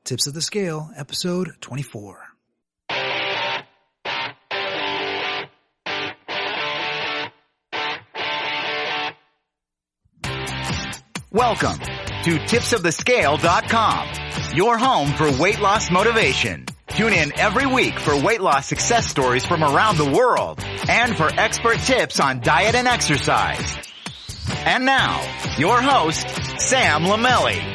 Tips of the Scale, episode 24. Welcome to tipsofthescale.com, your home for weight loss motivation. Tune in every week for weight loss success stories from around the world and for expert tips on diet and exercise. And now, your host, Sam Lamelli.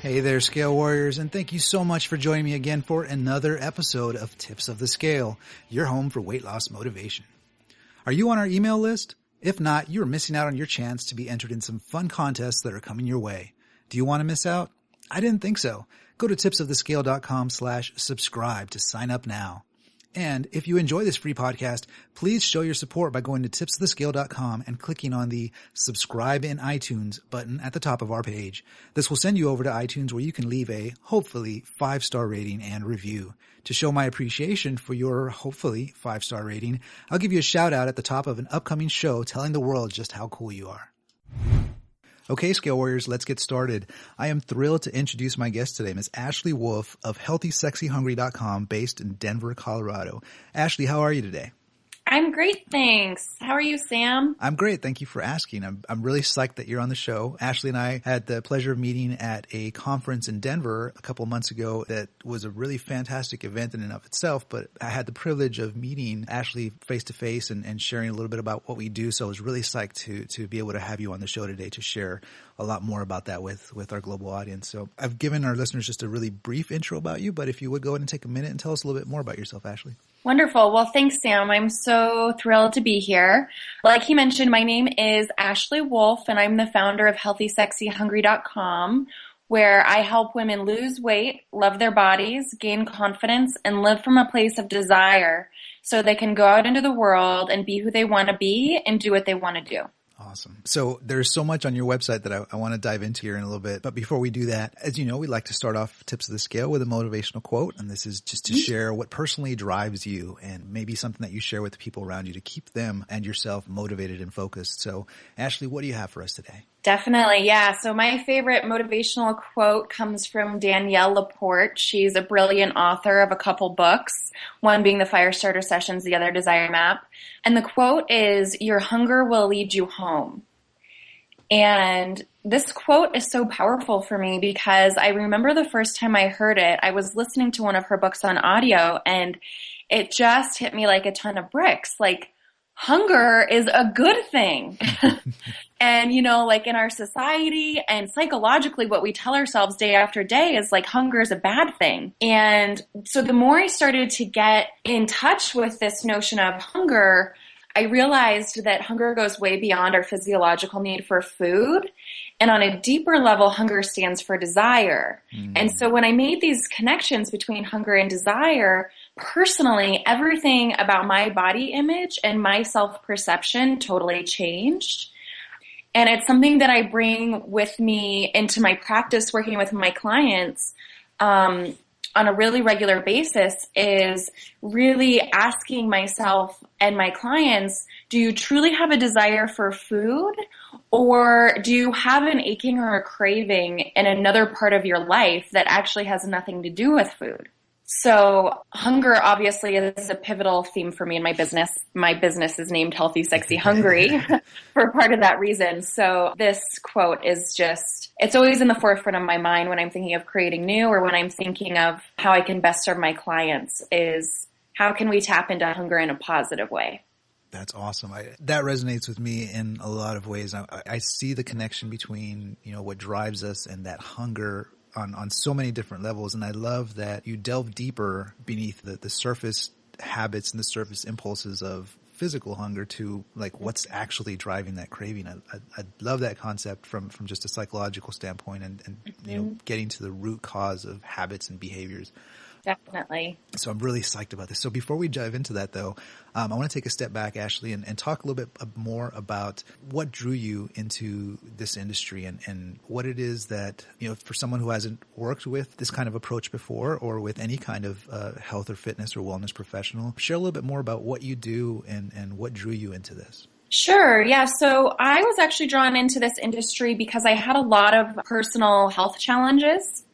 Hey there, Scale Warriors, and thank you so much for joining me again for another episode of Tips of the Scale, your home for weight loss motivation. Are you on our email list? If not, you're missing out on your chance to be entered in some fun contests that are coming your way. Do you want to miss out? I didn't think so. Go to tipsofthescale.com/subscribe to sign up now. And if you enjoy this free podcast, please show your support by going to tipsofthescale.com and clicking on the subscribe in iTunes button at the top of our page. This will send you over to iTunes where you can leave a, hopefully, 5-star rating and review. To show my appreciation for your, hopefully, 5-star rating, I'll give you a shout out at the top of an upcoming show telling the world just how cool you are. Okay, Scale Warriors, let's get started. I am thrilled to introduce my guest today, Ms. Ashley Wolf of HealthySexyHungry.com, based in Denver, Colorado. Ashley, how are you today? I'm great, thanks. How are you, Sam? I'm great. Thank you for asking. I'm really psyched that you're on the show. Ashley and I had the pleasure of meeting at a conference in Denver a couple of months ago that was a really fantastic event in and of itself, but I had the privilege of meeting Ashley face to face and sharing a little bit about what we do. So I was really psyched to be able to have you on the show today to share a lot more about that with our global audience. So I've given our listeners just a really brief intro about you, but if you would go ahead and take a minute and tell us a little bit more about yourself, Ashley. Wonderful. Well, thanks, Sam. I'm so thrilled to be here. Like he mentioned, my name is Ashley Wolf, and I'm the founder of HealthySexyHungry.com, where I help women lose weight, love their bodies, gain confidence, and live from a place of desire so they can go out into the world and be who they want to be and do what they want to do. Awesome. So there's so much on your website that I want to dive into here in a little bit. But before we do that, as you know, we like to start off Tips of the Scale with a motivational quote. And this is just to share what personally drives you and maybe something that you share with the people around you to keep them and yourself motivated and focused. So Ashley, what do you have for us today? Definitely, yeah. So my favorite motivational quote comes from Danielle Laporte. She's a brilliant author of a couple books, one being the Firestarter Sessions, the other Desire Map. And the quote is, "Your hunger will lead you home." And this quote is so powerful for me because I remember the first time I heard it, I was listening to one of her books on audio, and it just hit me like a ton of bricks. Like, hunger is a good thing. And, you know, like in our society and psychologically, what we tell ourselves day after day is like hunger is a bad thing. And so the more I started to get in touch with this notion of hunger, I realized that hunger goes way beyond our physiological need for food. And on a deeper level, hunger stands for desire. And so when I made these connections between hunger and desire, personally, everything about my body image and my self-perception totally changed. And it's something that I bring with me into my practice working with my clients on a really regular basis, is really asking myself and my clients, do you truly have a desire for food, or do you have an aching or a craving in another part of your life that actually has nothing to do with food? So hunger obviously is a pivotal theme for me in my business. My business is named Healthy, Sexy, Hungry for part of that reason. So this quote is just, it's always in the forefront of my mind when I'm thinking of creating new, or when I'm thinking of how I can best serve my clients, is how can we tap into hunger in a positive way? That's awesome. That resonates with me in a lot of ways. I see the connection between, you know, what drives us and that hunger on so many different levels. And I love that you delve deeper beneath the surface habits and the surface impulses of physical hunger to like what's actually driving that craving. I love that concept from just a psychological standpoint and you know, getting to the root cause of habits and behaviors. Definitely. So I'm really psyched about this. So before we dive into that, though, I want to take a step back, Ashley, and talk a little bit more about what drew you into this industry and what it is that, you know, for someone who hasn't worked with this kind of approach before or with any kind of health or fitness or wellness professional, share a little bit more about what you do and what drew you into this. Sure. Yeah. So I was actually drawn into this industry because I had a lot of personal health challenges.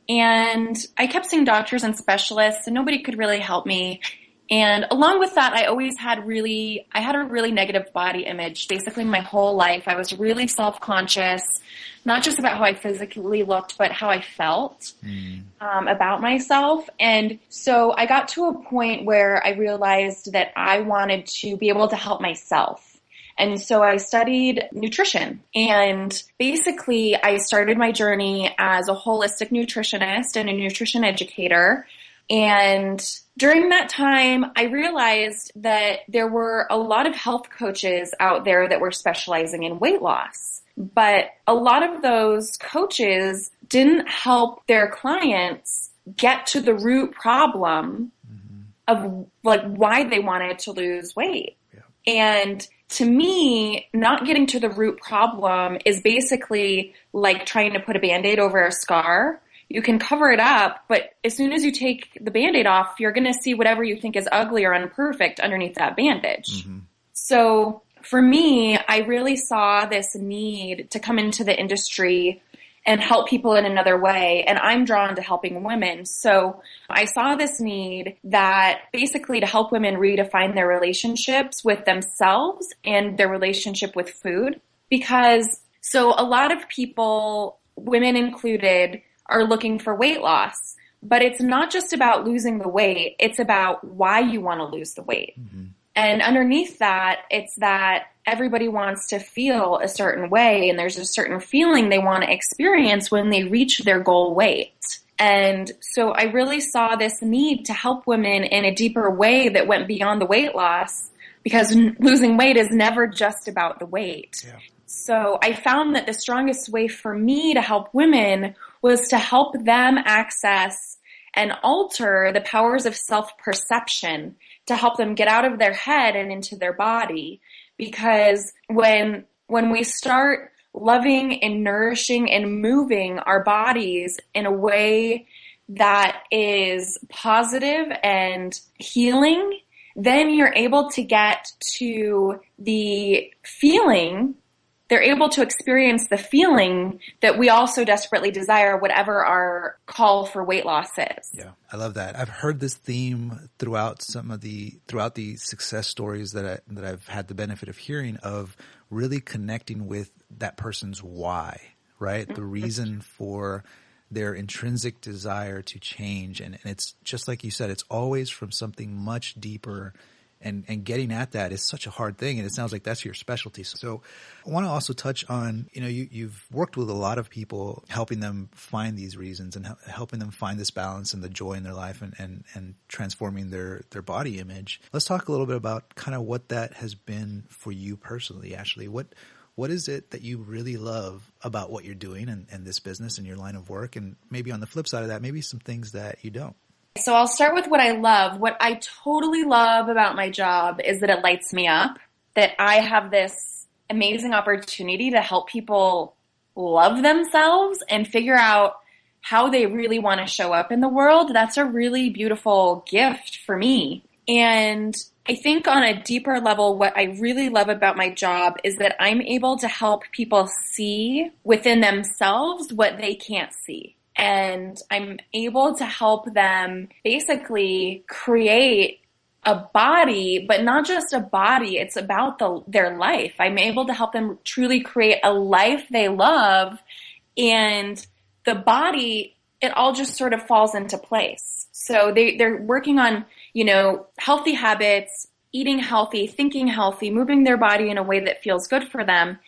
And I kept seeing doctors and specialists, and nobody could really help me. And along with that, I had a really negative body image. Basically, my whole life, I was really self-conscious, not just about how I physically looked, but how I felt about myself. And so I got to a point where I realized that I wanted to be able to help myself. And so I studied nutrition, and basically I started my journey as a holistic nutritionist and a nutrition educator. And during that time, I realized that there were a lot of health coaches out there that were specializing in weight loss. But a lot of those coaches didn't help their clients get to the root problem of like why they wanted to lose weight. Yeah. And to me, not getting to the root problem is basically like trying to put a Band-Aid over a scar. You can cover it up, but as soon as you take the Band-Aid off, you're going to see whatever you think is ugly or imperfect underneath that bandage. Mm-hmm. So for me, I really saw this need to come into the industry and help people in another way. And I'm drawn to helping women. So I saw this need that basically to help women redefine their relationships with themselves and their relationship with food. Because so a lot of people, women included, are looking for weight loss. But it's not just about losing the weight. It's about why you want to lose the weight. Mm-hmm. And underneath that, it's that everybody wants to feel a certain way, and there's a certain feeling they want to experience when they reach their goal weight. And so I really saw this need to help women in a deeper way that went beyond the weight loss, because losing weight is never just about the weight. Yeah. So I found that the strongest way for me to help women was to help them access and alter the powers of self-perception, to help them get out of their head and into their body. Because when we start loving and nourishing and moving our bodies in a way that is positive and healing, then you're able to get to the feeling. They're able to experience the feeling that we also desperately desire, whatever our call for weight loss is. Yeah, I love that. I've heard this theme throughout the success stories that I've had the benefit of hearing, of really connecting with that person's why, right? The reason for their intrinsic desire to change. And it's just like you said, it's always from something much deeper. And getting at that is such a hard thing, and it sounds like that's your specialty. So I want to also touch on, you've worked with a lot of people, helping them find these reasons and helping them find this balance and the joy in their life and transforming their body image. Let's talk a little bit about kind of what that has been for you personally, Ashley. What is it that you really love about what you're doing and this business and your line of work? And maybe on the flip side of that, maybe some things that you don't. So I'll start with what I love. What I totally love about my job is that it lights me up, that I have this amazing opportunity to help people love themselves and figure out how they really want to show up in the world. That's a really beautiful gift for me. And I think on a deeper level, what I really love about my job is that I'm able to help people see within themselves what they can't see. And I'm able to help them basically create a body, but not just a body. It's about their life. I'm able to help them truly create a life they love, and the body, it all just sort of falls into place. So they're working on, healthy habits, eating healthy, thinking healthy, moving their body in a way that feels good for them.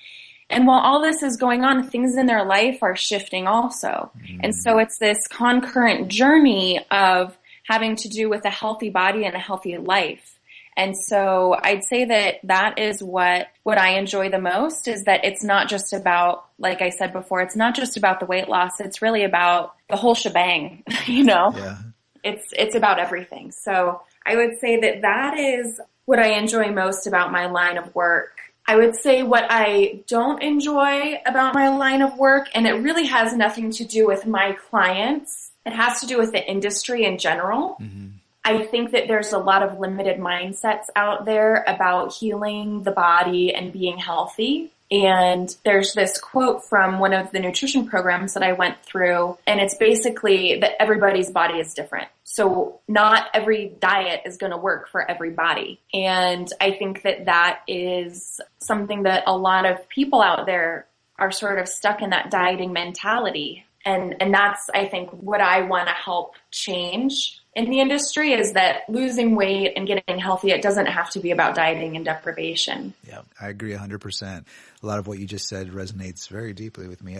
And while all this is going on, things in their life are shifting also. Mm. And so it's this concurrent journey of having to do with a healthy body and a healthy life. And so I'd say that is what I enjoy the most, is that it's not just about, like I said before, it's not just about the weight loss. It's really about the whole shebang, Yeah. It's about everything. So I would say that is what I enjoy most about my line of work. I would say what I don't enjoy about my line of work, and it really has nothing to do with my clients, it has to do with the industry in general. Mm-hmm. I think that there's a lot of limited mindsets out there about healing the body and being healthy. And there's this quote from one of the nutrition programs that I went through, and it's basically that everybody's body is different. So not every diet is going to work for everybody. And I think that that is something that a lot of people out there are sort of stuck in, that dieting mentality. And that's, I think, what I want to help change in the industry, is that losing weight and getting healthy, it doesn't have to be about dieting and deprivation. Yeah, I agree 100%. A lot of what you just said resonates very deeply with me.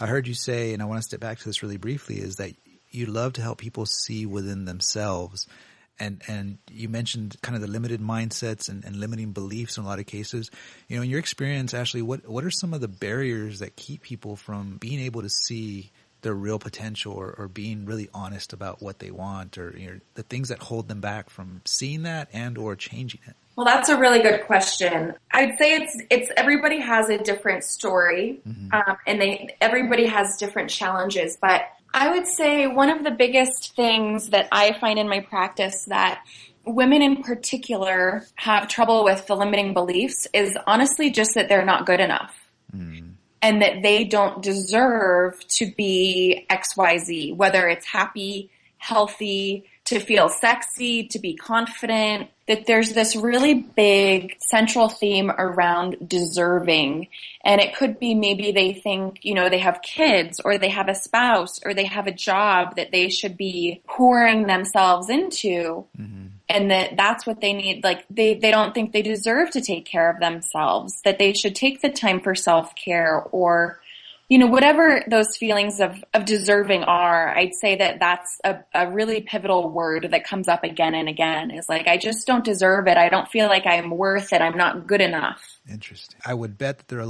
I heard you say, and I want to step back to this really briefly, is that you love to help people see within themselves. And you mentioned kind of the limited mindsets and limiting beliefs in a lot of cases. You know, in your experience, Ashley, what are some of the barriers that keep people from being able to see their real potential, or being really honest about what they want, or the things that hold them back from seeing that and or changing it? Well, that's a really good question. I'd say it's everybody has a different story, and everybody has different challenges. But I would say one of the biggest things that I find in my practice that women in particular have trouble with, the limiting beliefs, is honestly just that they're not good enough. And that they don't deserve to be XYZ, whether it's happy, healthy, to feel sexy, to be confident, that there's this really big central theme around deserving. And it could be maybe they think, they have kids, or they have a spouse, or they have a job that they should be pouring themselves into. And that's what they need. Like they don't think they deserve to take care of themselves, that they should take the time for self-care, or, whatever those feelings of deserving are. I'd say that that's a really pivotal word that comes up again and again, is like, I just don't deserve it. I don't feel like I'm worth it. I'm not good enough. Interesting. I would bet that there are a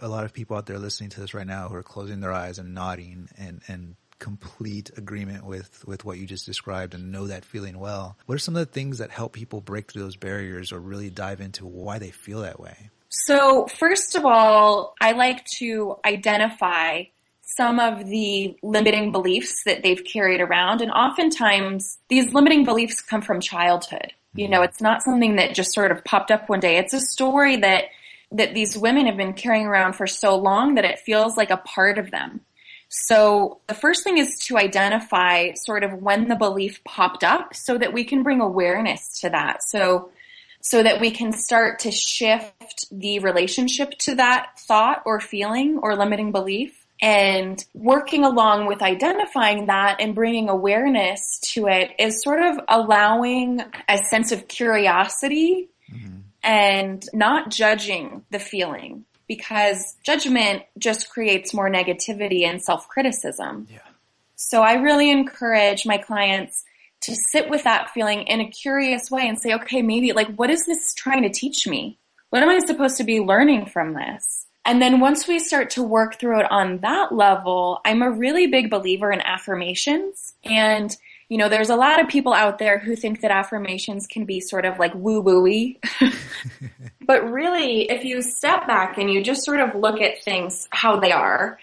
lot of people out there listening to this right now who are closing their eyes and nodding and complete agreement with what you just described, and know that feeling well. What are some of the things that help people break through those barriers, or really dive into why they feel that way? So first of all, I like to identify some of the limiting beliefs that they've carried around. And oftentimes these limiting beliefs come from childhood. It's not something that just sort of popped up one day. It's a story that these women have been carrying around for so long that it feels like a part of them. So the first thing is to identify sort of when the belief popped up, so that we can bring awareness to that. So that we can start to shift the relationship to that thought or feeling or limiting belief, and working along with identifying that and bringing awareness to it is sort of allowing a sense of curiosity and not judging the feeling. Because judgment just creates more negativity and self-criticism. Yeah. So I really encourage my clients to sit with that feeling in a curious way and say, okay, maybe what is this trying to teach me? What am I supposed to be learning from this? And then once we start to work through it on that level, I'm a really big believer in affirmations. And there's a lot of people out there who think that affirmations can be sort of like woo-woo-y. But really, if you step back and you just sort of look at things how they are,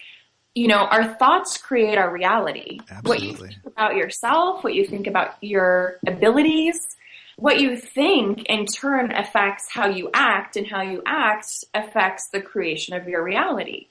our thoughts create our reality. Absolutely. What you think about yourself, what you think about your abilities, what you think in turn affects how you act, and how you act affects the creation of your reality.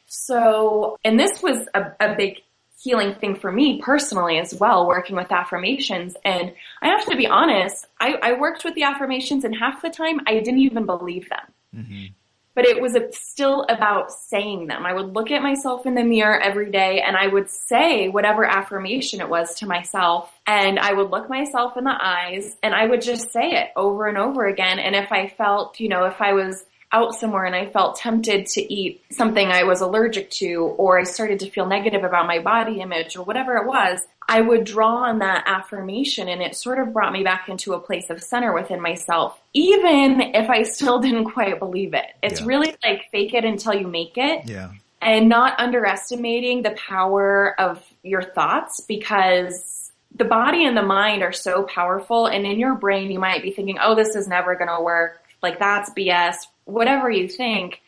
So, and this was a big healing thing for me personally as well, working with affirmations. And I have to be honest, I worked with the affirmations, and half the time I didn't even believe them. But it was still about saying them. I would look at myself in the mirror every day, and I would say whatever affirmation it was to myself, and I would look myself in the eyes, and I would just say it over and over again. And if I felt, if I was out somewhere and I felt tempted to eat something I was allergic to, or I started to feel negative about my body image, or whatever it was, I would draw on that affirmation, and it sort of brought me back into a place of center within myself, even if I still didn't quite believe it. It's really like fake it until you make it. Yeah. And not underestimating the power of your thoughts, because the body and the mind are so powerful. And in your brain, you might be thinking, oh, this is never going to work. Like, that's BS, whatever you think.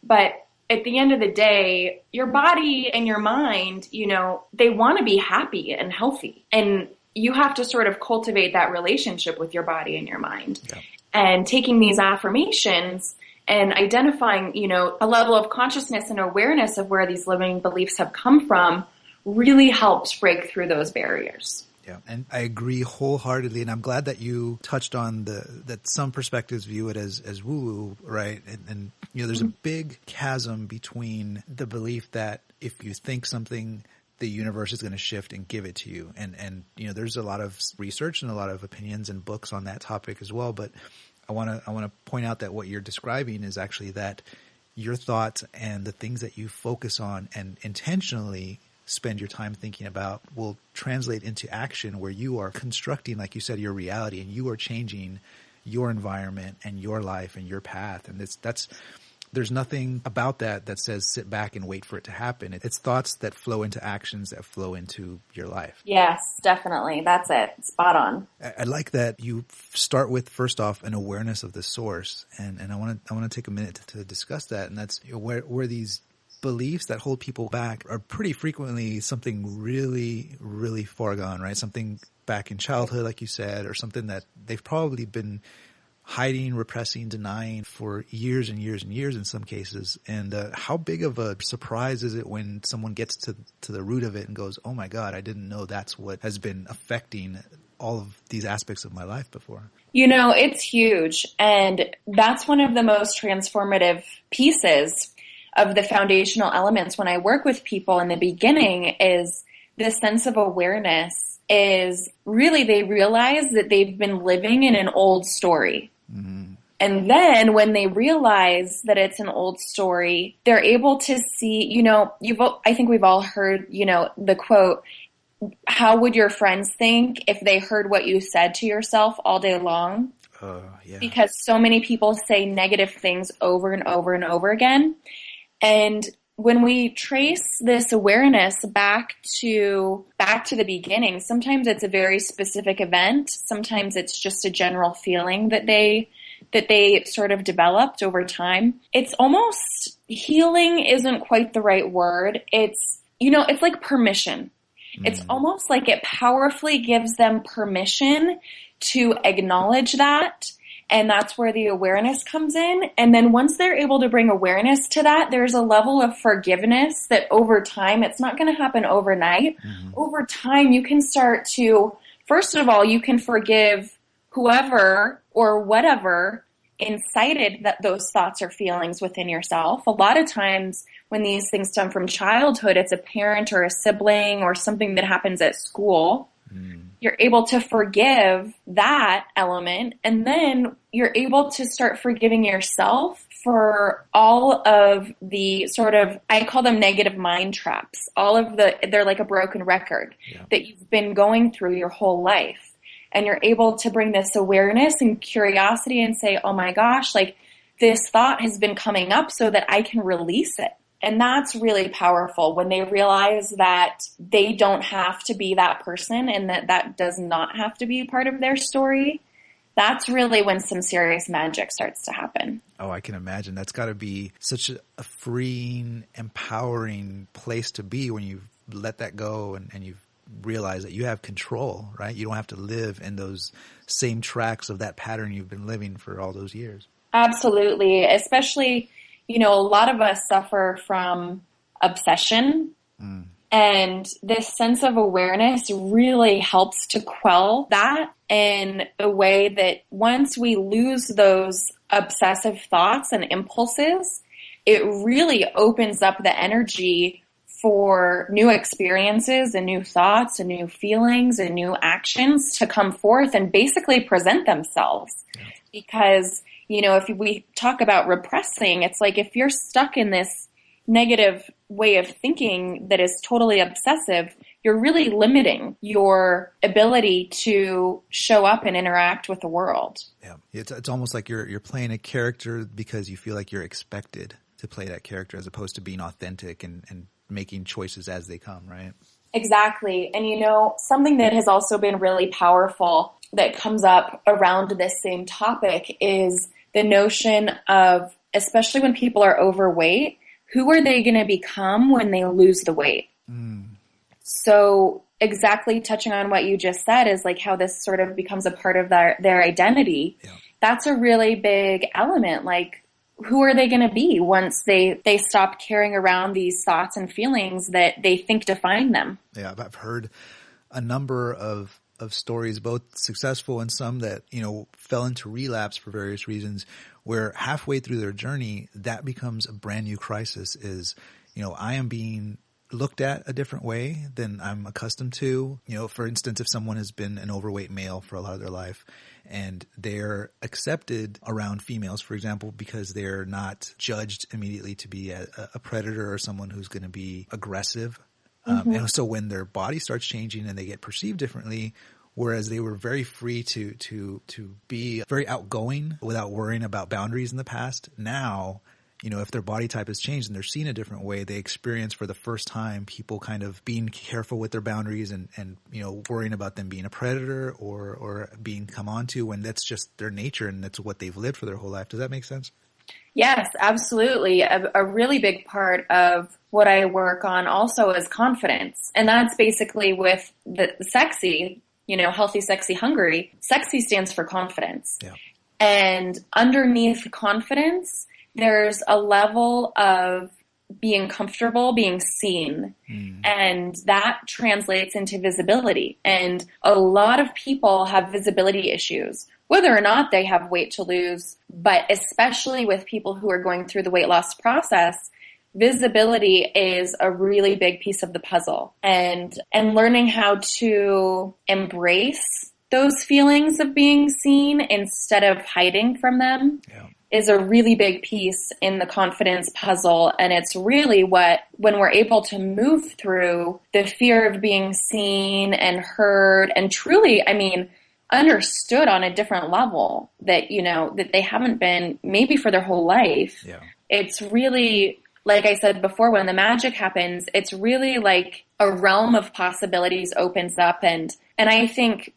But at the end of the day, your body and your mind, they want to be happy and healthy. And, you have to sort of cultivate that relationship with your body and your mind. Yeah. And taking these affirmations and identifying, a level of consciousness and awareness of where these limiting beliefs have come from really helps break through those barriers. Yeah, and I agree wholeheartedly, and I'm glad that you touched on that some perspectives view it as woo-woo, right? And there's a big chasm between the belief that if you think something, the universe is going to shift and give it to you. And there's a lot of research and a lot of opinions and books on that topic as well. But I want to point out that what you're describing is actually that your thoughts and the things that you focus on and intentionally spend your time thinking about will translate into action where you are constructing, like you said, your reality, and you are changing your environment and your life and your path. And there's nothing about that says sit back and wait for it to happen. It's thoughts that flow into actions that flow into your life. Yes, definitely. That's it. Spot on. I like that you start with, first off, an awareness of the source. And I want to take a minute to discuss that. And that's where these beliefs that hold people back are pretty frequently something really, really far gone, right? Something back in childhood, like you said, or something that they've probably been hiding, repressing, denying for years and years and years in some cases. And how big of a surprise is it when someone gets to the root of it and goes, oh my God, I didn't know that's what has been affecting all of these aspects of my life before. It's huge. And that's one of the most transformative pieces of the foundational elements when I work with people in the beginning is this sense of awareness is really they realize that they've been living in an old story. Mm-hmm. And then when they realize that it's an old story, they're able to see, I think we've all heard, the quote, how would your friends think if they heard what you said to yourself all day long? Yeah. Because so many people say negative things over and over and over again. And when we trace this awareness back to the beginning, sometimes it's a very specific event. Sometimes it's just a general feeling that they sort of developed over time. It's almost, healing isn't quite the right word. It's like permission. It's almost like it powerfully gives them permission to acknowledge that. And that's where the awareness comes in. And then once they're able to bring awareness to that, there's a level of forgiveness that over time, it's not going to happen overnight. Mm-hmm. Over time, you can start to, first of all, you can forgive whoever or whatever incited those thoughts or feelings within yourself. A lot of times when these things stem from childhood, it's a parent or a sibling or something that happens at school. You're able to forgive that element, and then you're able to start forgiving yourself for all of the sort of, I call them negative mind traps. They're like a broken record that you've been going through your whole life. And you're able to bring this awareness and curiosity and say, oh my gosh, like this thought has been coming up so that I can release it. And that's really powerful when they realize that they don't have to be that person and that does not have to be part of their story. That's really when some serious magic starts to happen. Oh, I can imagine. That's got to be such a freeing, empowering place to be when you let that go and you realize that you have control, right? You don't have to live in those same tracks of that pattern you've been living for all those years. Absolutely. Especially, a lot of us suffer from obsession, and this sense of awareness really helps to quell that in a way that once we lose those obsessive thoughts and impulses, it really opens up the energy for new experiences and new thoughts and new feelings and new actions to come forth and basically present themselves. Yeah. Because if we talk about repressing, it's like if you're stuck in this negative way of thinking that is totally obsessive, you're really limiting your ability to show up and interact with the world. Yeah, it's almost like you're playing a character because you feel like you're expected to play that character as opposed to being authentic and making choices as they come, right? Exactly. And something that has also been really powerful that comes up around this same topic is the notion of, especially when people are overweight, who are they going to become when they lose the weight? So exactly touching on what you just said is like how this sort of becomes a part of their identity. Yeah. That's a really big element. Like, who are they going to be once they stop carrying around these thoughts and feelings that they think define them? Yeah, I've heard a number of stories, both successful and some that, fell into relapse for various reasons, where halfway through their journey, that becomes a brand new crisis is, I am being looked at a different way than I'm accustomed to. For instance, if someone has been an overweight male for a lot of their life and they're accepted around females, for example, because they're not judged immediately to be a predator or someone who's going to be aggressive. And so when their body starts changing and they get perceived differently, whereas they were very free to be very outgoing without worrying about boundaries in the past, now, if their body type has changed and they're seen a different way, they experience for the first time people kind of being careful with their boundaries and worrying about them being a predator or being come onto, when that's just their nature and that's what they've lived for their whole life. Does that make sense? Yes, absolutely. A really big part of what I work on also is confidence. And that's basically with the sexy, healthy, sexy, hungry. Sexy stands for confidence. Yeah. And underneath confidence, there's a level of being comfortable, being seen. And that translates into visibility. And a lot of people have visibility issues, whether or not they have weight to lose, but especially with people who are going through the weight loss process, visibility is a really big piece of the puzzle. And learning how to embrace those feelings of being seen instead of hiding from them is a really big piece in the confidence puzzle. And it's really when we're able to move through the fear of being seen and heard and truly, understood on a different level that, that they haven't been maybe for their whole life. Yeah. It's really, like I said before, when the magic happens, it's really like a realm of possibilities opens up. And I think,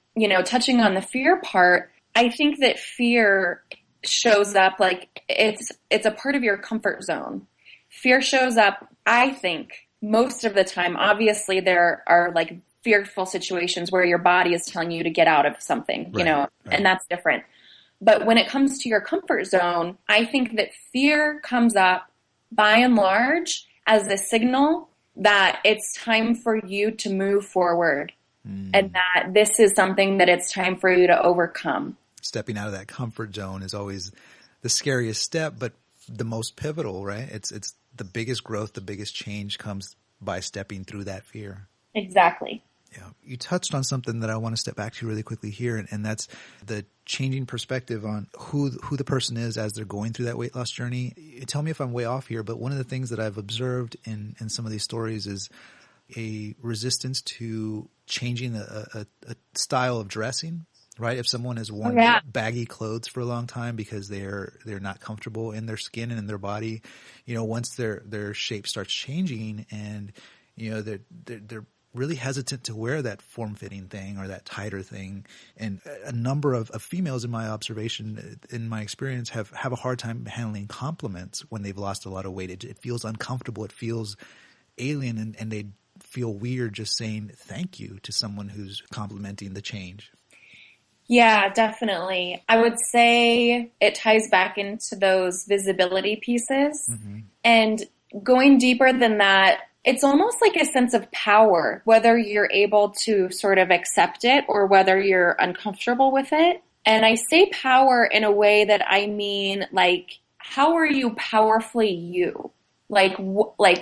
touching on the fear part, I think that fear shows up like it's a part of your comfort zone. Fear shows up, I think, most of the time. Obviously, there are like fearful situations where your body is telling you to get out of something, right. And that's different. But when it comes to your comfort zone, I think that fear comes up by and large as a signal that it's time for you to move forward and that this is something that it's time for you to overcome. Stepping out of that comfort zone is always the scariest step, but the most pivotal, right? It's the biggest growth, the biggest change comes by stepping through that fear. Exactly. Yeah. You touched on something that I want to step back to really quickly here, and that's the changing perspective on who the person is as they're going through that weight loss journey. Tell me if I'm way off here, but one of the things that I've observed in some of these stories is a resistance to changing a style of dressing. Right? If someone has worn baggy clothes for a long time because they're not comfortable in their skin and in their body, once their shape starts changing and, they're really hesitant to wear that form-fitting thing or that tighter thing. And a number of females in my observation, in my experience, have a hard time handling compliments when they've lost a lot of weight. It feels uncomfortable. It feels alien and they feel weird just saying thank you to someone who's complimenting the change. Yeah, definitely. I would say it ties back into those visibility pieces. And going deeper than that, it's almost like a sense of power, whether you're able to sort of accept it or whether you're uncomfortable with it. And I say power in a way that I mean, like, how are you powerfully you? Like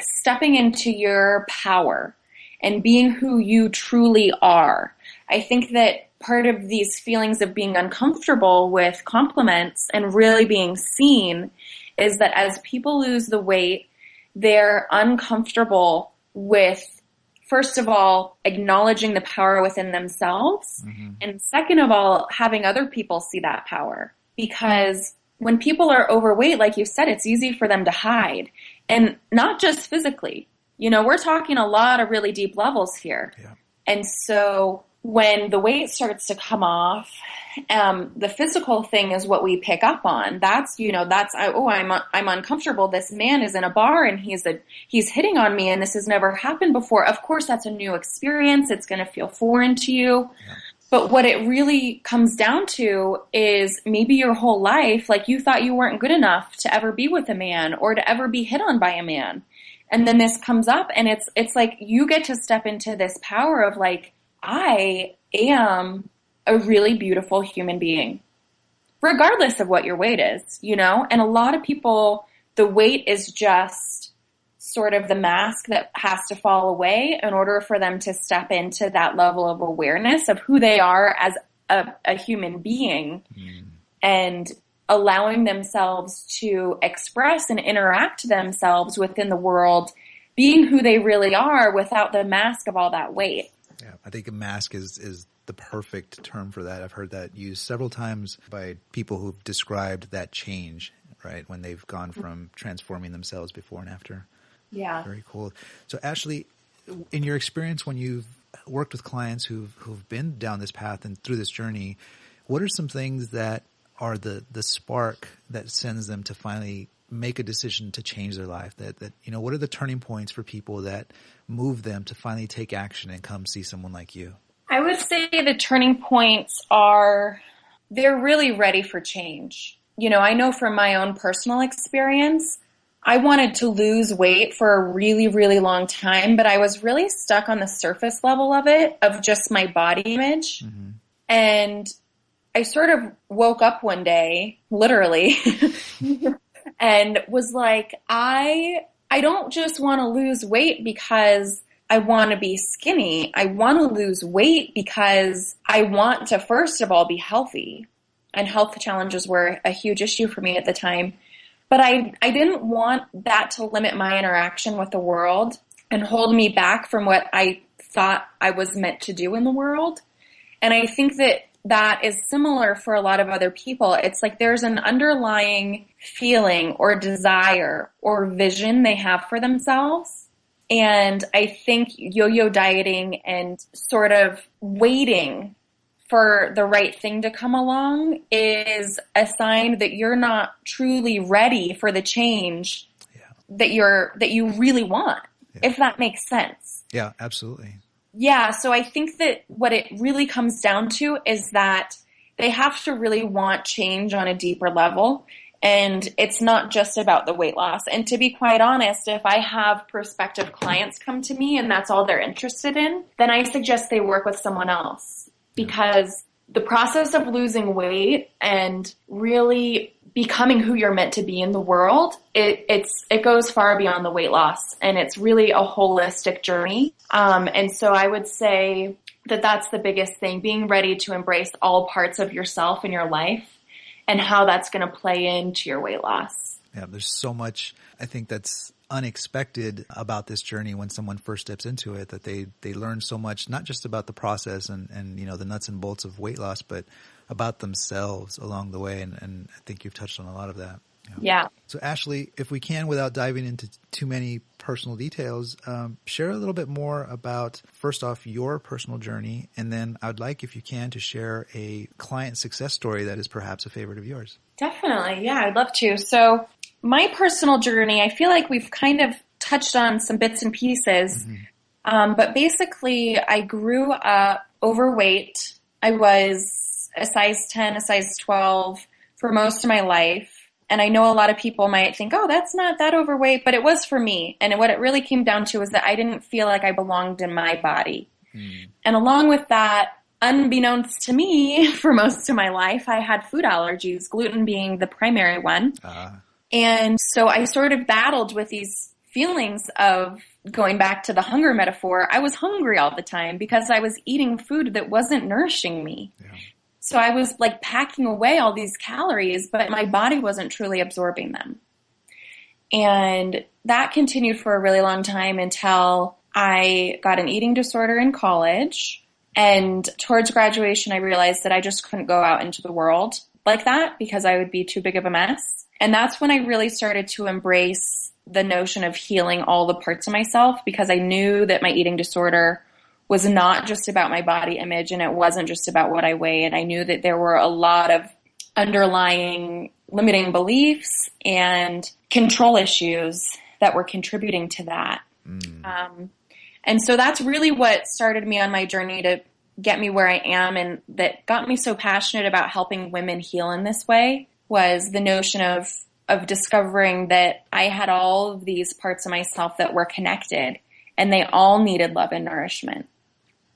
stepping into your power and being who you truly are. I think that part of these feelings of being uncomfortable with compliments and really being seen is that as people lose the weight, they're uncomfortable with, first of all, acknowledging the power within themselves. And second of all, having other people see that power. Because when people are overweight, like you said, it's easy for them to hide. And not just physically. We're talking a lot of really deep levels here. Yeah. And so when the weight starts to come off, the physical thing is what we pick up on. I'm uncomfortable. This man is in a bar and he's hitting on me and this has never happened before. Of course, that's a new experience. It's going to feel foreign to you. Yeah. But what it really comes down to is maybe your whole life, like you thought you weren't good enough to ever be with a man or to ever be hit on by a man. And then this comes up and it's like you get to step into this power of like, I am a really beautiful human being, regardless of what your weight is, you know? And a lot of people, the weight is just sort of the mask that has to fall away in order for them to step into that level of awareness of who they are as a human being and allowing themselves to express and interact themselves within the world, being who they really are without the mask of all that weight. Yeah, I think a mask is the perfect term for that. I've heard that used several times by people who've described that change, right, when they've gone from transforming themselves before and after. Yeah. Very cool. So Ashley, in your experience when you've worked with clients who've been down this path and through this journey, what are some things that are the spark that sends them to finally make a decision to change their life? That what are the turning points for people that move them to finally take action and come see someone like you? I would say the turning points are they're really ready for change. You know, I know from my own personal experience, I wanted to lose weight for a really, really long time, but I was really stuck on the surface level of it, of just my body image. Mm-hmm. And I sort of woke up one day, literally, and was like, I don't just want to lose weight because I want to be skinny. I want to lose weight because I want to, first of all, be healthy. And health challenges were a huge issue for me at the time. But I didn't want that to limit my interaction with the world and hold me back from what I thought I was meant to do in the world. And I think that is similar for a lot of other people. It's like there's an underlying feeling or desire or vision they have for themselves. And I think yo-yo dieting and sort of waiting for the right thing to come along is a sign that you're not truly ready for the change that you really want, if that makes sense. Yeah, absolutely. Yeah, so I think that what it really comes down to is that they have to really want change on a deeper level. And it's not just about the weight loss. And to be quite honest, if I have prospective clients come to me and that's all they're interested in, then I suggest they work with someone else. Because the process of losing weight and really becoming who you're meant to be in the world, it goes far beyond the weight loss, and it's really a holistic journey. And so I would say that that's the biggest thing, being ready to embrace all parts of yourself in your life and how that's going to play into your weight loss. Yeah, there's so much, I think, that's unexpected about this journey when someone first steps into it, that they learn so much, not just about the process and the nuts and bolts of weight loss, but about themselves along the way. And I think you've touched on a lot of that. Yeah. So Ashley, if we can, without diving into too many personal details, share a little bit more about, first off, your personal journey. And then I'd like, if you can, to share a client success story that is perhaps a favorite of yours. Definitely. Yeah, I'd love to. So my personal journey, I feel like we've kind of touched on some bits and pieces. Mm-hmm. But basically, I grew up overweight. I was a size 10, a size 12 for most of my life. And I know a lot of people might think, oh, that's not that overweight, but it was for me. And what it really came down to was that I didn't feel like I belonged in my body. Mm. And along with that, unbeknownst to me, for most of my life, I had food allergies, gluten being the primary one. And so I sort of battled with these feelings of, going back to the hunger metaphor, I was hungry all the time because I was eating food that wasn't nourishing me. Yeah. So I was like packing away all these calories, but my body wasn't truly absorbing them. And that continued for a really long time until I got an eating disorder in college. And towards graduation, I realized that I just couldn't go out into the world like that because I would be too big of a mess. And that's when I really started to embrace the notion of healing all the parts of myself, because I knew that my eating disorder was not just about my body image, and it wasn't just about what I weigh. And I knew that there were a lot of underlying limiting beliefs and control issues that were contributing to that. And so that's really what started me on my journey to get me where I am, and that got me so passionate about helping women heal in this way, was the notion of discovering that I had all of these parts of myself that were connected, and they all needed love and nourishment.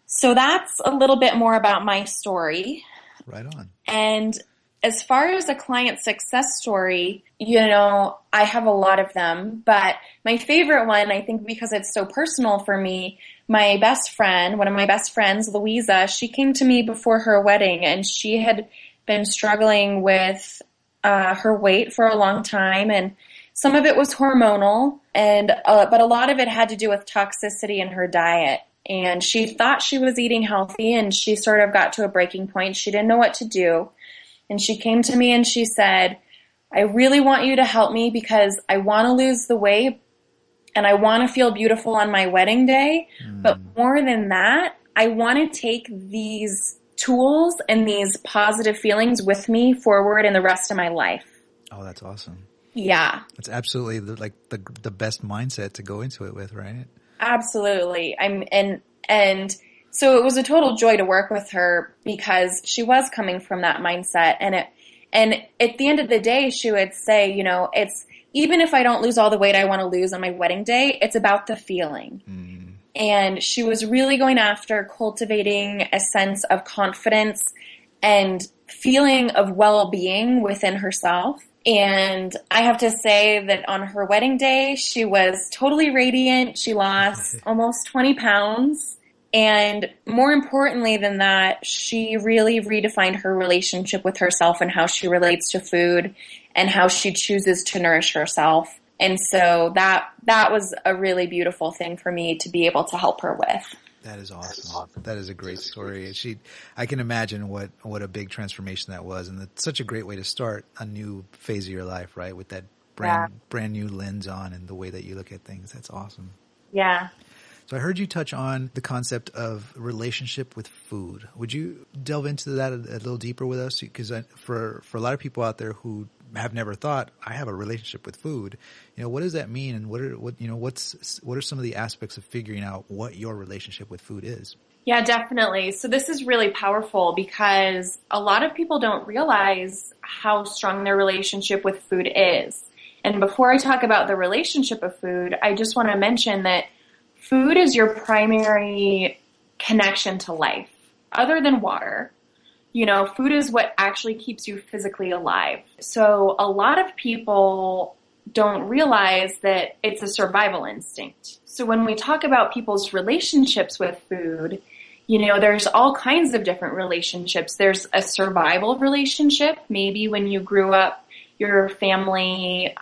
So that's a little bit more about my story. Right on. And as far as a client success story, I have a lot of them, but my favorite one, I think because it's so personal for me, my best friend, one of my best friends, Louisa, she came to me before her wedding, and she had been struggling with her weight for a long time, and some of it was hormonal, but a lot of it had to do with toxicity in her diet. And she thought she was eating healthy, and she sort of got to a breaking point. She didn't know what to do. And she came to me and she said, I really want you to help me because I want to lose the weight and I want to feel beautiful on my wedding day. But more than that, I want to take these tools and these positive feelings with me forward in the rest of my life. Oh, that's awesome. Yeah. That's absolutely the best mindset to go into it with, right? Absolutely. And so it was a total joy to work with her because she was coming from that mindset. And at the end of the day, she would say, it's even if I don't lose all the weight I want to lose on my wedding day, it's about the feeling. And she was really going after cultivating a sense of confidence and feeling of well-being within herself. And I have to say that on her wedding day, she was totally radiant. She lost almost 20 pounds. And more importantly than that, she really redefined her relationship with herself and how she relates to food and how she chooses to nourish herself. And so that was a really beautiful thing for me to be able to help her with. That is awesome. That is a great story. I can imagine what a big transformation that was, and it's such a great way to start a new phase of your life, right? With that brand new lens on and the way that you look at things. That's awesome. Yeah. So I heard you touch on the concept of relationship with food. Would you delve into that a little deeper with us? Because for a lot of people out there who have never thought, I have a relationship with food, what does that mean, and what are some of the aspects of figuring out what your relationship with food is? Yeah, definitely. So this is really powerful because a lot of people don't realize how strong their relationship with food is. And before I talk about the relationship of food, I just want to mention that food is your primary connection to life. Other than water, food is what actually keeps you physically alive. So a lot of people don't realize that it's a survival instinct. So when we talk about people's relationships with food, there's all kinds of different relationships. There's a survival relationship. Maybe when you grew up, your family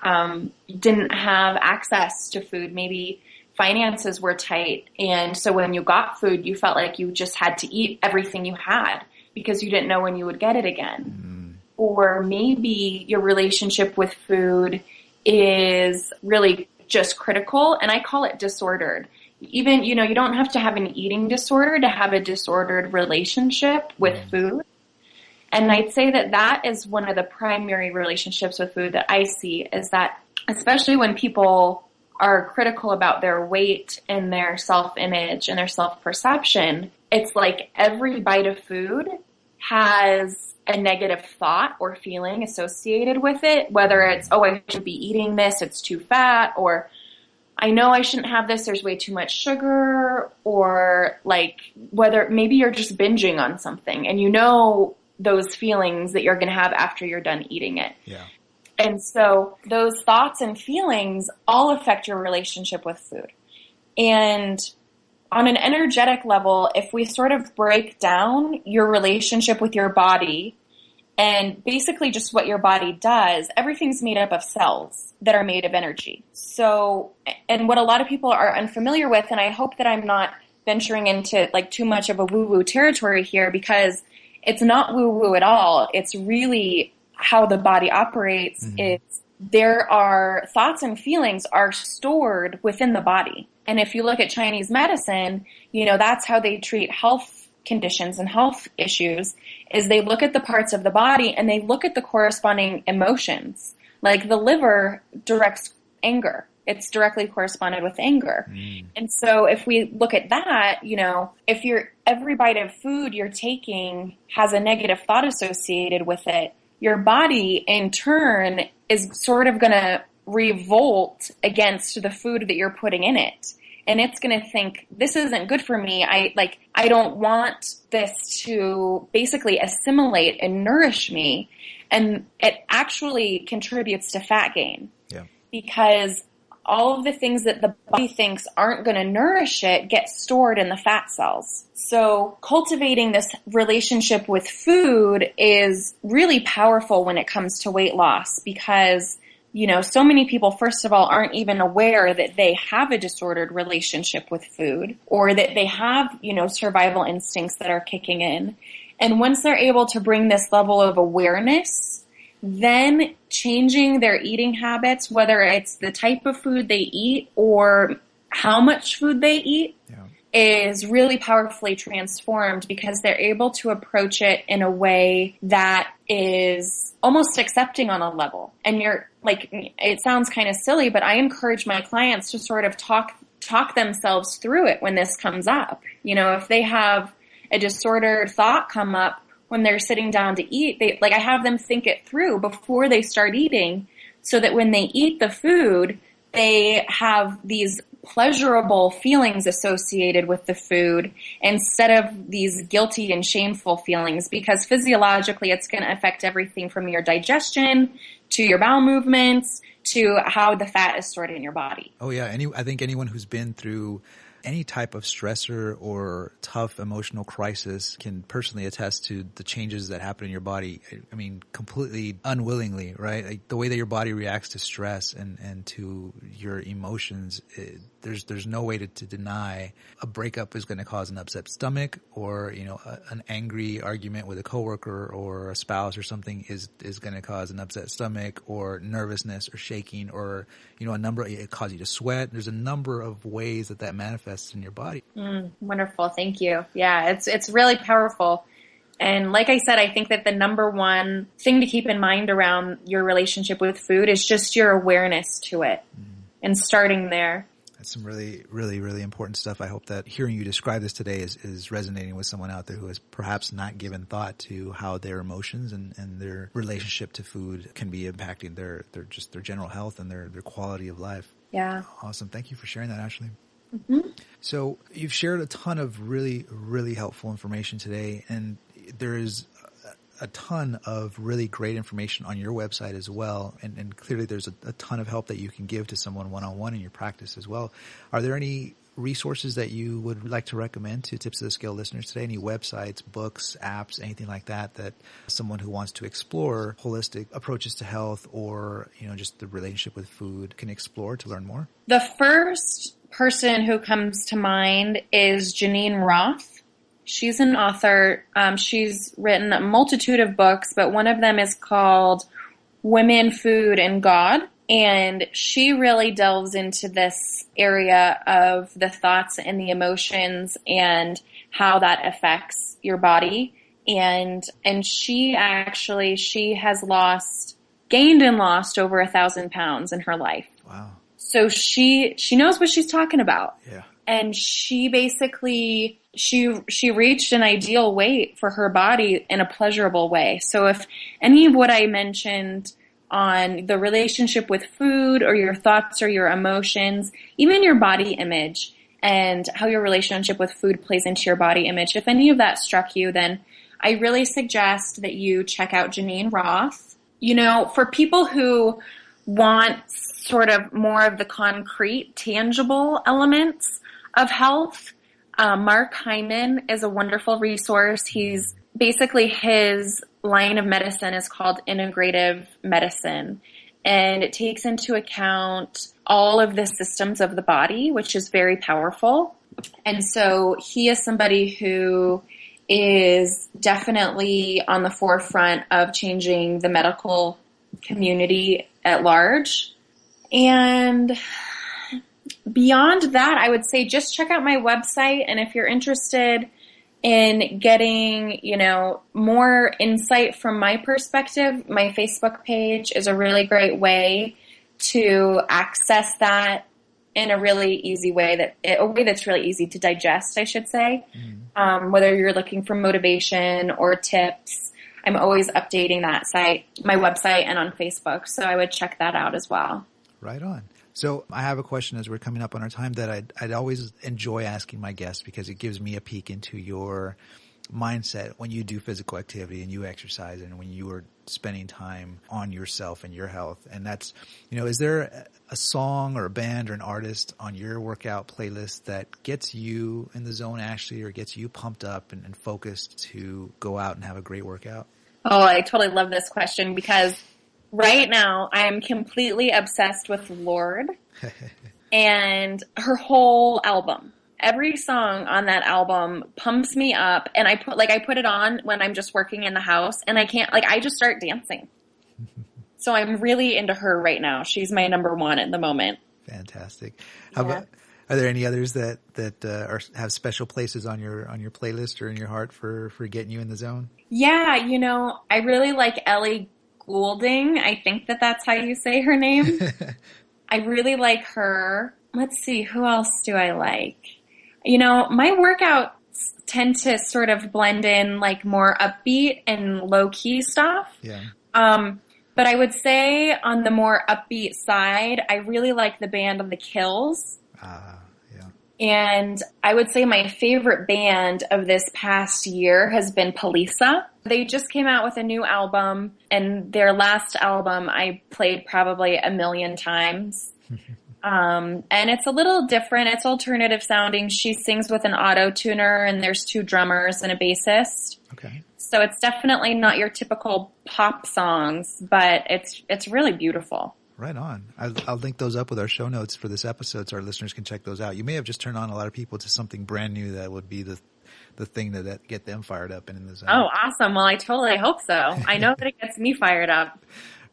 didn't have access to food. Maybe finances were tight. And so when you got food, you felt like you just had to eat everything you had because you didn't know when you would get it again. Or maybe your relationship with food is really just critical, and I call it disordered. Even, you don't have to have an eating disorder to have a disordered relationship with food. And I'd say that is one of the primary relationships with food that I see, is that especially when people are critical about their weight and their self-image and their self-perception, it's like every bite of food has a negative thought or feeling associated with it, whether it's, oh, I shouldn't be eating this, it's too fat, or I know I shouldn't have this, there's way too much sugar, or like whether maybe you're just binging on something and those feelings that you're going to have after you're done eating it. Yeah. And so those thoughts and feelings all affect your relationship with food. And on an energetic level, if we sort of break down your relationship with your body and basically just what your body does, everything's made up of cells that are made of energy. So, and what a lot of people are unfamiliar with, and I hope that I'm not venturing into like too much of a woo-woo territory here, because it's not woo-woo at all. It's really how the body operates. There are thoughts and feelings are stored within the body. And if you look at Chinese medicine, that's how they treat health conditions and health issues, is they look at the parts of the body and they look at the corresponding emotions. Like the liver directs anger. It's directly corresponded with anger. And so if we look at that, if every bite of food you're taking has a negative thought associated with it, your body in turn is sort of going to revolt against the food that you're putting in it. And it's going to think, this isn't good for me. I don't want this to basically assimilate and nourish me. And it actually contributes to fat gain. Yeah. Because all of the things that the body thinks aren't going to nourish it get stored in the fat cells. So cultivating this relationship with food is really powerful when it comes to weight loss, because so many people, first of all, aren't even aware that they have a disordered relationship with food, or that they have, survival instincts that are kicking in. And once they're able to bring this level of awareness, then changing their eating habits, whether it's the type of food they eat or how much food they eat, is really powerfully transformed, because they're able to approach it in a way that is almost accepting on a level. And it sounds kind of silly, but I encourage my clients to sort of talk themselves through it when this comes up. If they have a disordered thought come up when they're sitting down to eat, I have them think it through before they start eating, so that when they eat the food, they have these pleasurable feelings associated with the food instead of these guilty and shameful feelings, because physiologically it's going to affect everything from your digestion to your bowel movements to how the fat is stored in your body. Oh yeah. I think anyone who's been through any type of stressor or tough emotional crisis can personally attest to the changes that happen in your body. I mean, completely unwillingly, right? Like the way that your body reacts to stress and to your emotions, there's no way to deny a breakup is going to cause an upset stomach, or, an angry argument with a coworker or a spouse or something is going to cause an upset stomach, or nervousness or shaking, or, it causes you to sweat. There's a number of ways that manifests in your body. Wonderful. Thank you. Yeah, it's really powerful. And like I said, I think that the number one thing to keep in mind around your relationship with food is just your awareness to it, and starting there. That's some really, really, really important stuff. I hope that hearing you describe this today is resonating with someone out there who has perhaps not given thought to how their emotions and their relationship to food can be impacting their general health and their quality of life. Yeah. Awesome. Thank you for sharing that, Ashley. Mm-hmm. So you've shared a ton of really, really helpful information today, and there is a ton of really great information on your website as well. And clearly there's a ton of help that you can give to someone one-on-one in your practice as well. Are there any resources that you would like to recommend to Tips of the Scale listeners today? Any websites, books, apps, anything like that someone who wants to explore holistic approaches to health, or, just the relationship with food can explore to learn more? The first person who comes to mind is Janine Roth. She's an author. She's written a multitude of books, but one of them is called Women, Food, and God. And she really delves into this area of the thoughts and the emotions and how that affects your body. And she has gained and lost over 1,000 pounds in her life. Wow. So she knows what she's talking about. Yeah. And she basically, she reached an ideal weight for her body in a pleasurable way. So if any of what I mentioned on the relationship with food, or your thoughts or your emotions, even your body image and how your relationship with food plays into your body image, if any of that struck you, then I really suggest that you check out Janine Roth. For people who want sort of more of the concrete, tangible elements of health, Mark Hyman is a wonderful resource. His line of medicine is called integrative medicine, and it takes into account all of the systems of the body, which is very powerful. And so he is somebody who is definitely on the forefront of changing the medical community at large. And Beyond that, I would say just check out my website. And if you're interested in getting, more insight from my perspective, my Facebook page is a really great way to access that in a really easy way, a way that's really easy to digest, I should say. Whether you're looking for motivation or tips, I'm always updating that site, my website, and on Facebook. So I would check that out as well. Right on. So I have a question as we're coming up on our time that I'd always enjoy asking my guests because it gives me a peek into your mindset when you do physical activity and you exercise and when you are spending time on yourself and your health. And that's, is there a song or a band or an artist on your workout playlist that gets you in the zone, Ashley, or gets you pumped up and focused to go out and have a great workout? Oh, I totally love this question because right now I am completely obsessed with Lorde and her whole album. Every song on that album pumps me up, and I put it on when I'm just working in the house, and I just start dancing. So I'm really into her right now. She's my number one at the moment. Fantastic. How about, are there any others that have special places on your playlist or in your heart for getting you in the zone? Yeah, I really like Ellie Goulding. I think that's how you say her name. I really like her. Let's see, who else do I like? My workouts tend to sort of blend in like more upbeat and low-key stuff. Yeah. But I would say on the more upbeat side, I really like the band The Kills. Yeah. And I would say my favorite band of this past year has been Polisa. They just came out with a new album, and their last album I played probably 1 million times. And it's a little different. It's alternative sounding. She sings with an auto-tuner, and there's 2 drummers and a bassist. Okay. So it's definitely not your typical pop songs, but it's really beautiful. Right on. I'll link those up with our show notes for this episode so our listeners can check those out. You may have just turned on a lot of people to something brand new that would be the thing that get them fired up and in the zone. Oh, awesome. Well, I totally hope so. I know that it gets me fired up.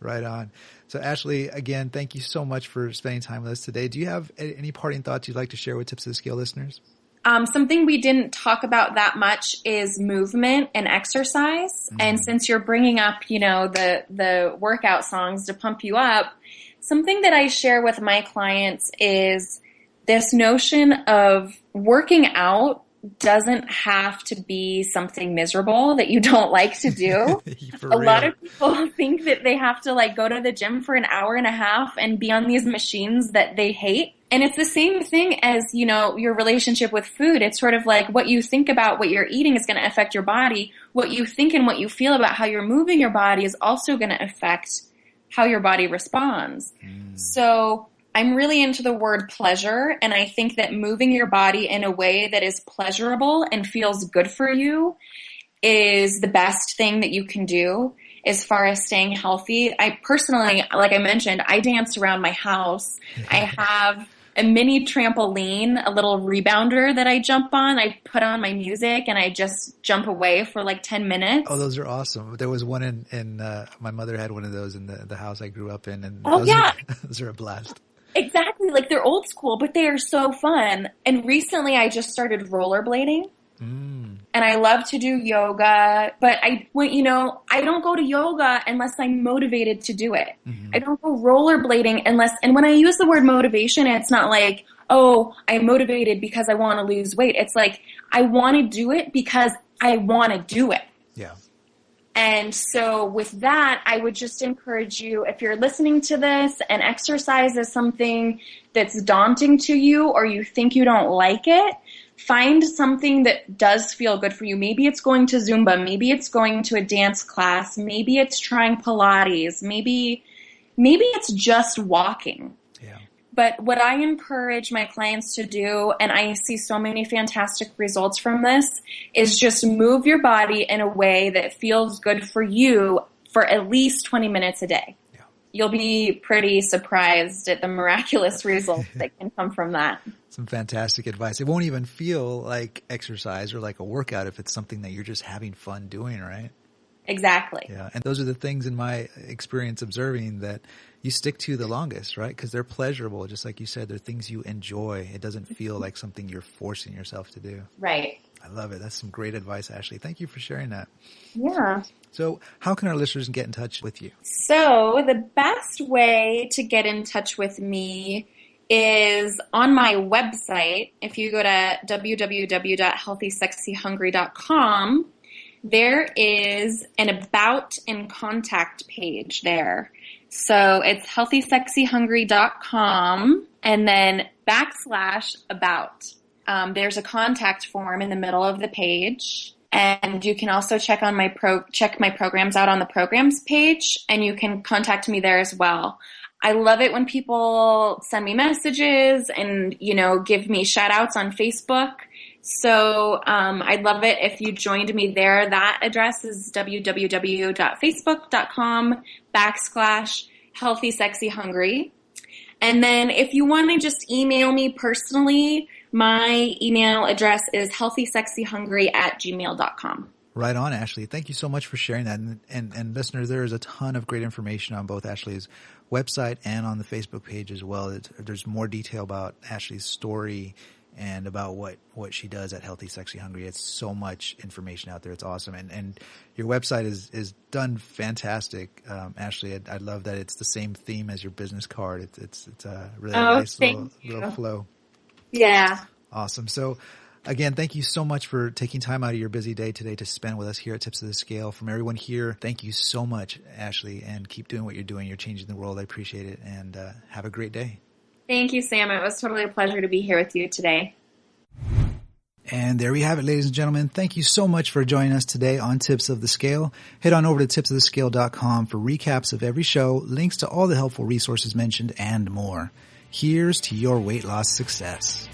Right on. So Ashley, again, thank you so much for spending time with us today. Do you have any parting thoughts you'd like to share with Tips of the Scale listeners? Something we didn't talk about that much is movement and exercise. Mm-hmm. And since you're bringing up, the workout songs to pump you up, something that I share with my clients is this notion of working out doesn't have to be something miserable that you don't like to do. A lot of people think that they have to go to the gym for 1.5 hours and be on these machines that they hate. And it's the same thing as, your relationship with food. It's sort of like what you think about what you're eating is going to affect your body. What you think and what you feel about how you're moving your body is also going to affect how your body responds. So I'm really into the word pleasure, and I think that moving your body in a way that is pleasurable and feels good for you is the best thing that you can do as far as staying healthy. I personally, like I mentioned, I dance around my house. I have a mini trampoline, a little rebounder that I jump on. I put on my music and I just jump away for 10 minutes. Oh, those are awesome. There was one in my mother had one of those in the house I grew up in. And those are a blast. Exactly. They're old school, but they are so fun. And recently I just started rollerblading. And I love to do yoga, but I don't go to yoga unless I'm motivated to do it. Mm-hmm. I don't go rollerblading and when I use the word motivation, it's not like, oh, I'm motivated because I want to lose weight. It's like, I want to do it because I want to do it. Yeah. And so with that, I would just encourage you, if you're listening to this and exercise is something that's daunting to you or you think you don't like it, find something that does feel good for you. Maybe it's going to Zumba. Maybe it's going to a dance class. Maybe it's trying Pilates. Maybe it's just walking. Yeah. But what I encourage my clients to do, and I see so many fantastic results from this, is just move your body in a way that feels good for you for at least 20 minutes a day. Yeah. You'll be pretty surprised at the miraculous results that can come from that. Some fantastic advice. It won't even feel like exercise or like a workout if it's something that you're just having fun doing, right? Exactly. Yeah. And those are the things in my experience observing that you stick to the longest, right? Because they're pleasurable. Just like you said, they're things you enjoy. It doesn't feel like something you're forcing yourself to do. Right. I love it. That's some great advice, Ashley. Thank you for sharing that. Yeah. So how can our listeners get in touch with you? So the best way to get in touch with me is on my website. If you go to www.healthysexyhungry.com, there is an about and contact page there. So it's healthysexyhungry.com and then /about. There's a contact form in the middle of the page. And you can also check my programs out on the programs page, and you can contact me there as well. I love it when people send me messages and, give me shout outs on Facebook. So I'd love it if you joined me there. That address is www.facebook.com/healthysexyhungry. And then if you want to just email me personally, my email address is healthysexyhungry@gmail.com. Right on, Ashley. Thank you so much for sharing that. And listeners, there is a ton of great information on both Ashley's website and on the Facebook page as well. There's more detail about Ashley's story and about what she does at Healthy Sexy Hungry. It's so much information out there. It's awesome. And your website is done fantastic. Ashley, I love that it's the same theme as your business card. It's a really nice little flow. Yeah. Awesome. So again, thank you so much for taking time out of your busy day today to spend with us here at Tips of the Scale. From everyone here, thank you so much, Ashley, and keep doing what you're doing. You're changing the world. I appreciate it. And have a great day. Thank you, Sam. It was totally a pleasure to be here with you today. And there we have it, ladies and gentlemen. Thank you so much for joining us today on Tips of the Scale. Head on over to tipsofthescale.com for recaps of every show, links to all the helpful resources mentioned, and more. Here's to your weight loss success.